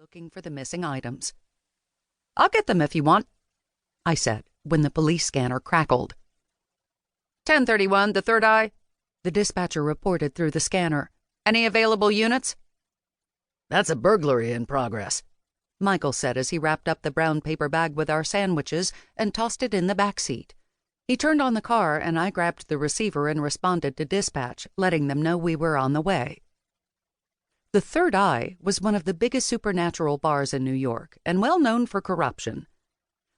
looking for the missing items. "I'll get them if you want," I said when the police scanner crackled. 1031, the third eye, the dispatcher reported through the scanner. "Any available units?" "That's a burglary in progress," Michael said as he wrapped up the brown paper bag with our sandwiches and tossed it in the back seat. He turned on the car and I grabbed the receiver and responded to dispatch, letting them know we were on the way. The Third Eye was one of the biggest supernatural bars in New York and well known for corruption.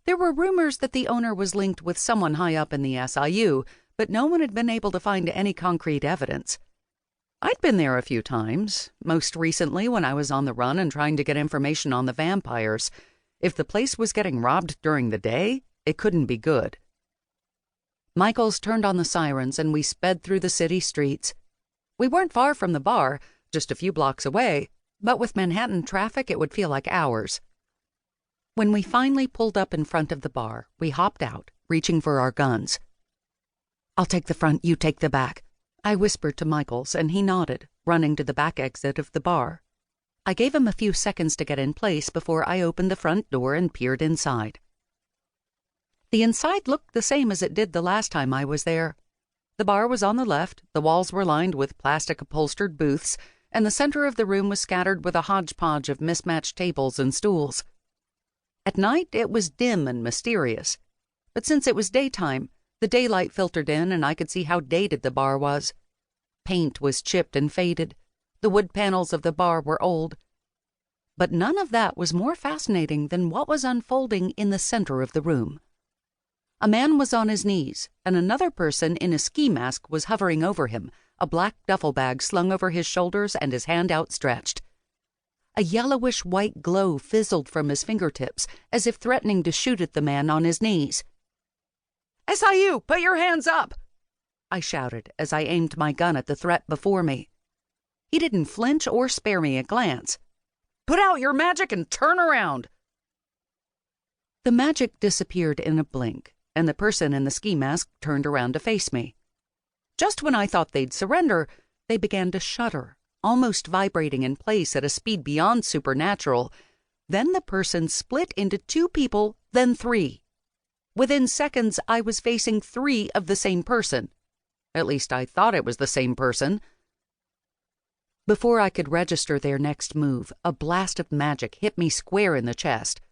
There were rumors that the owner was linked with someone high up in the SIU, but no one had been able to find any concrete evidence. I'd been there a few times, most recently when I was on the run and trying to get information on the vampires. If the place was getting robbed during the day, it couldn't be good. Michaels turned on the sirens and we sped through the city streets. We weren't far from the bar, just a few blocks away, but with Manhattan traffic it would feel like hours. When we finally pulled up in front of the bar, we hopped out, reaching for our guns. "I'll take the front, you take the back," I whispered to Michaels, and he nodded, running to the back exit of the bar. I gave him a few seconds to get in place before I opened the front door and peered inside. The inside looked the same as it did the last time I was there. The bar was on the left, the walls were lined with plastic-upholstered booths, and the center of the room was scattered with a hodgepodge of mismatched tables and stools. At night, it was dim and mysterious, but since it was daytime, the daylight filtered in and I could see how dated the bar was. Paint was chipped and faded. The wood panels of the bar were old. But none of that was more fascinating than what was unfolding in the center of the room. A man was on his knees, and another person in a ski mask was hovering over him, a black duffel bag slung over his shoulders and his hand outstretched. A yellowish-white glow fizzled from his fingertips, as if threatening to shoot at the man on his knees. "SIU, put your hands up!" I shouted as I aimed my gun at the threat before me. He didn't flinch or spare me a glance. "Put out your magic and turn around!" The magic disappeared in a blink, and the person in the ski mask turned around to face me. Just when I thought they'd surrender, they began to shudder, almost vibrating in place at a speed beyond supernatural. Then the person split into two people, then three. Within seconds, I was facing three of the same person. At least I thought it was the same person. Before I could register their next move, a blast of magic hit me square in the chest.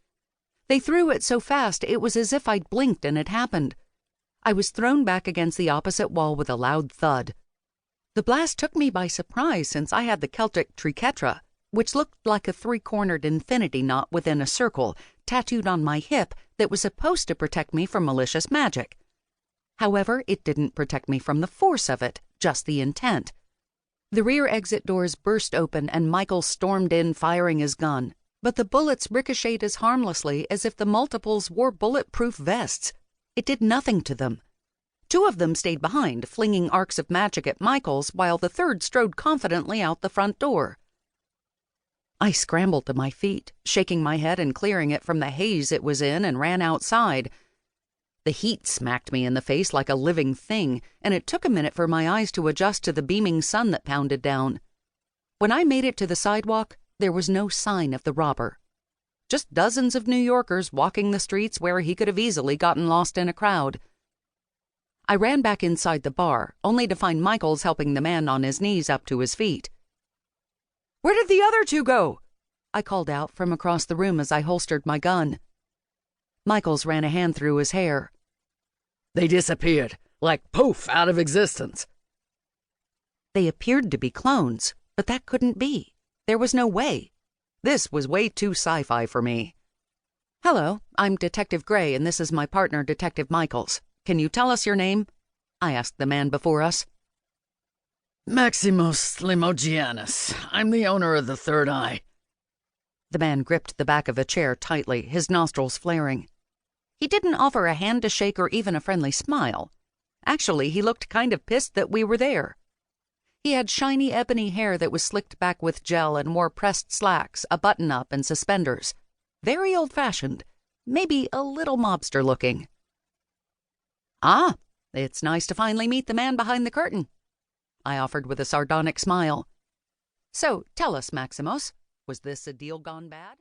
They threw it so fast it was as if I'd blinked and it happened. I was thrown back against the opposite wall with a loud thud. The blast took me by surprise since I had the Celtic triquetra, which looked like a three-cornered infinity knot within a circle, tattooed on my hip that was supposed to protect me from malicious magic. However, it didn't protect me from the force of it, just the intent. The rear exit doors burst open and Michael stormed in firing his gun, but the bullets ricocheted as harmlessly as if the multiples wore bulletproof vests. It did nothing to them. Two of them stayed behind, flinging arcs of magic at Michaels, while the third strode confidently out the front door. I scrambled to my feet, shaking my head and clearing it from the haze it was in, and ran outside. The heat smacked me in the face like a living thing, and it took a minute for my eyes to adjust to the beaming sun that pounded down. When I made it to the sidewalk, there was no sign of the robber. Just dozens of New Yorkers walking the streets where he could have easily gotten lost in a crowd. I ran back inside the bar, only to find Michaels helping the man on his knees up to his feet. "Where did the other two go?" I called out from across the room as I holstered my gun. Michaels ran a hand through his hair. "They disappeared, like poof, out of existence." They appeared to be clones, but that couldn't be. There was no way. This was way too sci-fi for me. "Hello, I'm Detective Grey, and this is my partner, Detective Michaels. Can you tell us your name?" I asked the man before us. "Maximus Limogianus. I'm the owner of the Third Eye." The man gripped the back of a chair tightly, his nostrils flaring. He didn't offer a hand to shake or even a friendly smile. Actually, he looked kind of pissed that we were there. He had shiny ebony hair that was slicked back with gel and wore pressed slacks, a button-up, and suspenders. Very old-fashioned, maybe a little mobster-looking. "Ah, it's nice to finally meet the man behind the curtain," I offered with a sardonic smile. "So, tell us, Maximus, was this a deal gone bad?"